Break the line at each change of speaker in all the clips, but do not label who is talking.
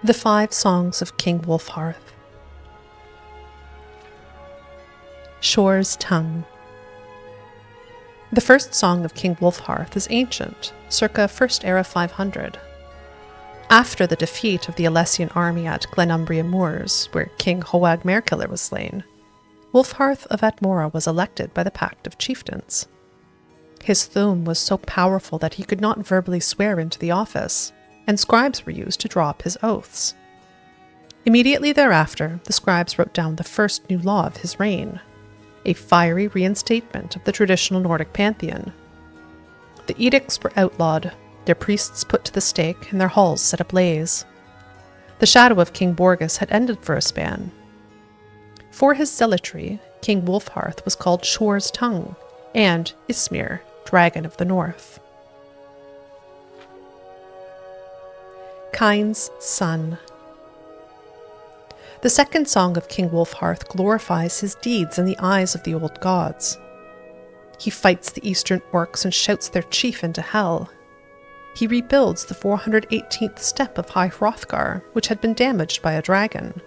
The 5 Songs of King Wulfharth. Shore's Tongue. The first song of King Wulfharth is ancient, circa 1st era 500. After the defeat of the Alessian army at Glenumbria Moors, where King Hoag Merkiller was slain, Wulfarth of Atmora was elected by the Pact of Chieftains. His thum was so powerful that he could not verbally swear into the office, and scribes were used to draw up his oaths. Immediately thereafter, the scribes wrote down the first new law of his reign, a fiery reinstatement of the traditional Nordic pantheon. The edicts were outlawed, their priests put to the stake, and their halls set ablaze. The shadow of King Borgus had ended for a span. For his zealotry, King Wulfharth was called Shore's Tongue, and Ismir, Dragon of the North. Kine's Son. The second song of King Wulfharth glorifies his deeds in the eyes of the old gods. He fights the eastern orcs and shouts their chief into hell. He rebuilds the 418th step of High Hrothgar, which had been damaged by a dragon.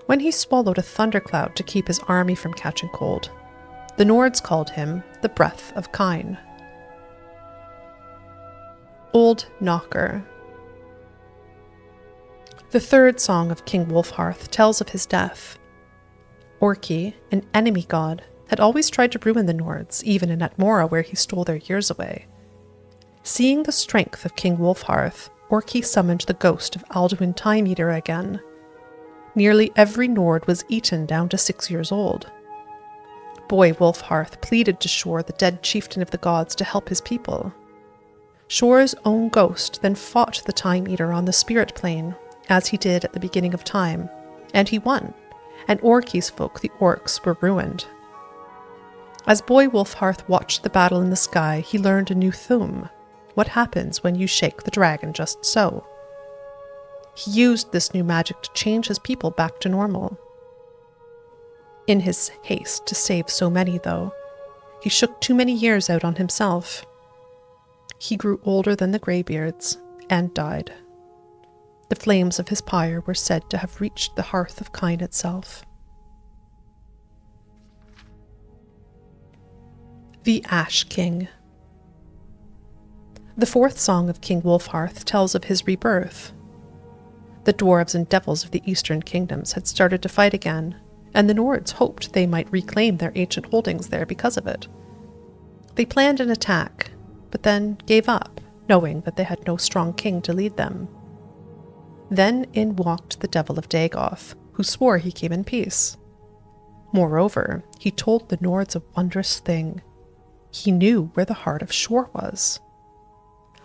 When he swallowed a thundercloud to keep his army from catching cold, the Nords called him the Breath of Kine. Old Knocker. The third song of King Wulfharth tells of his death. Orki, an enemy god, had always tried to ruin the Nords, even in Atmora where he stole their years away. Seeing the strength of King Wulfharth, Orki summoned the ghost of Alduin Time Eater again. Nearly every Nord was eaten down to 6 years old. Boy Wulfharth pleaded to Shore, the dead chieftain of the gods, to help his people. Shore's own ghost then fought the Time Eater on the spirit plane, as he did at the beginning of time, and he won, and Orki's folk, the orcs, were ruined. As Boy Wulfharth watched the battle in the sky, he learned a new thum: what happens when you shake the dragon just so. He used this new magic to change his people back to normal. In his haste to save so many, though, he shook too many years out on himself. He grew older than the greybeards, and died. The flames of his pyre were said to have reached the hearth of Kine itself. The Ash King. The fourth song of King Wulfharth tells of his rebirth. The dwarves and devils of the eastern kingdoms had started to fight again, and the Nords hoped they might reclaim their ancient holdings there because of it. They planned an attack, but then gave up, knowing that they had no strong king to lead them. Then in walked the Devil of Dagoth, who swore he came in peace. Moreover, he told the Nords a wondrous thing. He knew where the heart of Shore was.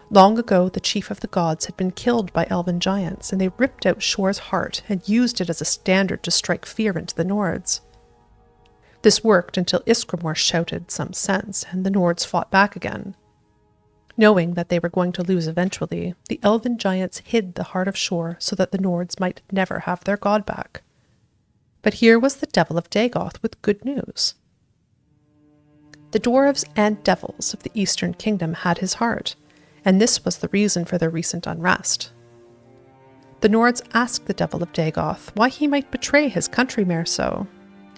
Long ago, the chief of the gods had been killed by elven giants, and they ripped out Shore's heart and used it as a standard to strike fear into the Nords. This worked until Iskramor shouted some sense, and the Nords fought back again. Knowing that they were going to lose eventually, the elven giants hid the heart of Shore so that the Nords might never have their god back. But here was the Devil of Dagoth with good news. The dwarves and devils of the Eastern Kingdom had his heart, and this was the reason for their recent unrest. The Nords asked the Devil of Dagoth why he might betray his countrymare so,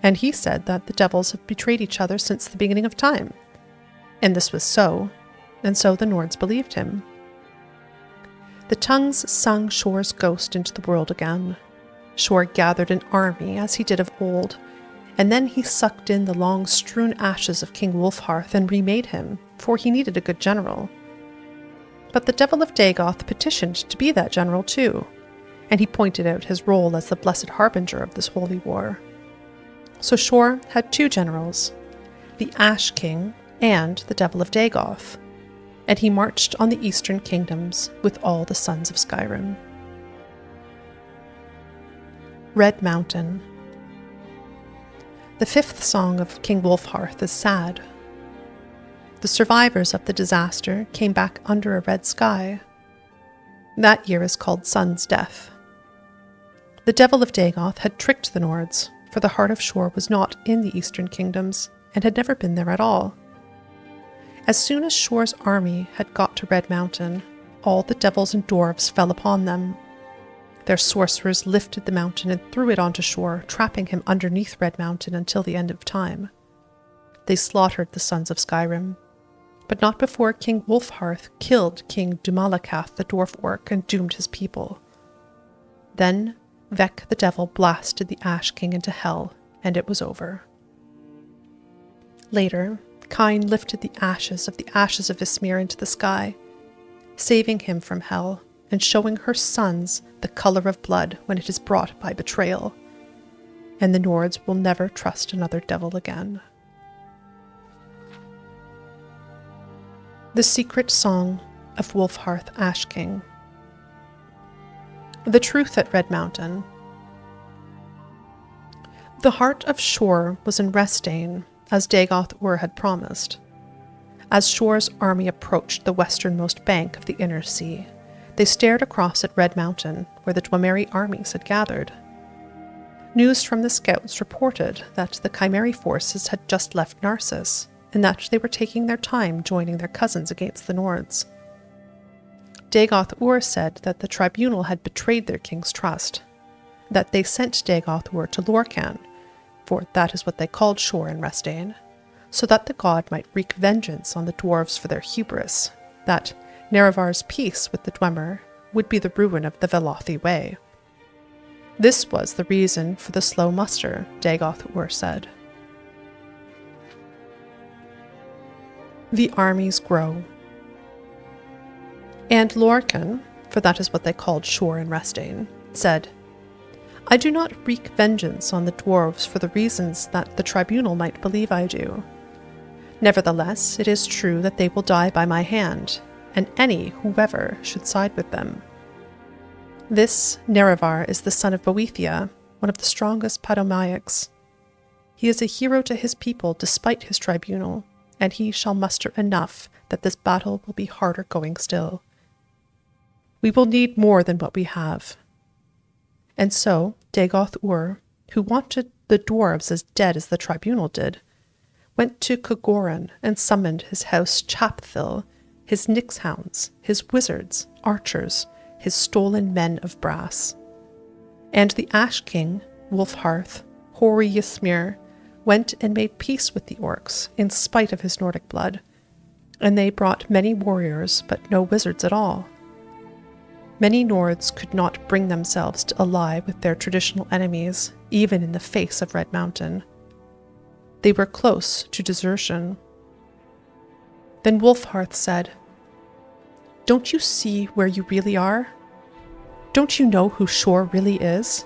and he said that the devils have betrayed each other since the beginning of time. And this was so, and so the Nords believed him. The tongues sung Shore's ghost into the world again. Shore gathered an army as he did of old, and then he sucked in the long strewn ashes of King Wulfharth and remade him, for he needed a good general. But the Devil of Dagoth petitioned to be that general too, and he pointed out his role as the blessed harbinger of this holy war. So Shore had 2 generals, the Ash King and the Devil of Dagoth, and he marched on the eastern kingdoms with all the sons of Skyrim. Red Mountain. The 5th song of King Wulfharth is sad. The survivors of the disaster came back under a red sky. That year is called Sun's Death. The Devil of Dagoth had tricked the Nords, for the heart of Shore was not in the eastern kingdoms and had never been there at all. As soon as Shore's army had got to Red Mountain, all the devils and dwarves fell upon them. Their sorcerers lifted the mountain and threw it onto shore, trapping him underneath Red Mountain until the end of time. They slaughtered the sons of Skyrim, but not before King Wulfharth killed King Dumalakath the dwarf orc and doomed his people. Then Vec the devil blasted the Ash King into hell, and it was over. Later, Kyne lifted the ashes of Ismir into the sky, saving him from hell and showing her sons the color of blood when it is brought by betrayal. And the Nords will never trust another devil again. The Secret Song of Wulfharth Ash King. The Truth at Red Mountain. The heart of Shor was in Restane, as Dagoth-Ur had promised. As Shor's army approached the westernmost bank of the Inner Sea, they stared across at Red Mountain, where the Dwemeri armies had gathered. News from the scouts reported that the Chimeri forces had just left Narcissus, and that they were taking their time joining their cousins against the Nords. Dagoth-Ur said that the tribunal had betrayed their king's trust, that they sent Dagoth-Ur to Lorkhan, for that is what they called Shor in Restane, so that the god might wreak vengeance on the dwarves for their hubris, that Nerevar's peace with the Dwemer would be the ruin of the Velothi way. This was the reason for the slow muster, Dagoth-Ur said. The armies grow. And Lorkhan, for that is what they called Shor in Restane, said, I do not wreak vengeance on the dwarves for the reasons that the tribunal might believe I do. Nevertheless, it is true that they will die by my hand, and whoever should side with them. This Nerevar is the son of Boethia, one of the strongest Padomaics. He is a hero to his people despite his tribunal, and he shall muster enough that this battle will be harder going still. We will need more than what we have. And so, Dagoth-Ur, who wanted the dwarves as dead as the tribunal did, went to Kogoran and summoned his house Chapthil, his Nixhounds, his wizards, archers, his stolen men of brass. And the Ash King, Wulfharth, hoary Ysmir, went and made peace with the orcs in spite of his Nordic blood, and they brought many warriors but no wizards at all. Many Nords could not bring themselves to ally with their traditional enemies, even in the face of Red Mountain. They were close to desertion. Then Wulfharth said, Don't you see where you really are? Don't you know who Shor really is?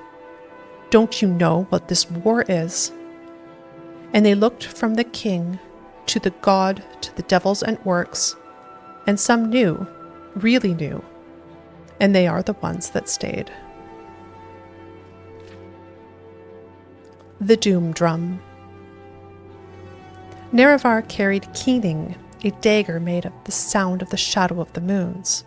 Don't you know what this war is? And they looked from the king to the god to the devils and orcs, and some knew, really knew, and they are the ones that stayed. The Doom Drum. Nerevar carried Keening, a dagger made of the sound of the shadow of the moons.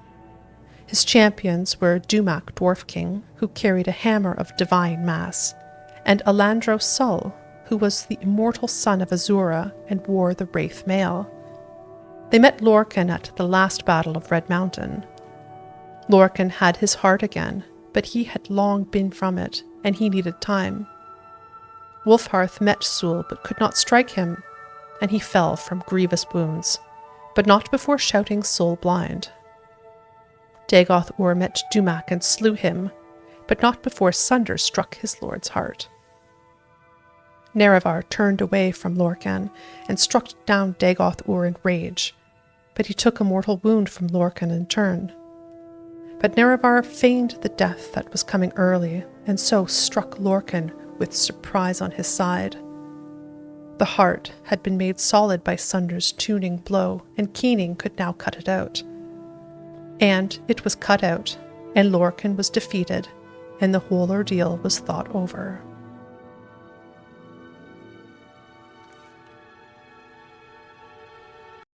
His champions were Dumak Dwarf King, who carried a hammer of divine mass, and Alandro Sull, who was the immortal son of Azura and wore the Wraith Mail. They met Lorkhan at the last battle of Red Mountain. Lorkhan had his heart again, but he had long been from it, and he needed time. Wulfharth met Sul but could not strike him, and he fell from grievous wounds, but not before shouting Sul blind. Dagoth-Ur met Dumak and slew him, but not before Sunder struck his lord's heart. Nerevar turned away from Lorkhan and struck down Dagoth-Ur in rage, but he took a mortal wound from Lorkhan in turn. But Nerevar feigned the death that was coming early, and so struck Lorkhan with surprise on his side. The heart had been made solid by Sunder's tuning blow, and Keening could now cut it out. And it was cut out, and Lorkhan was defeated, and the whole ordeal was thought over.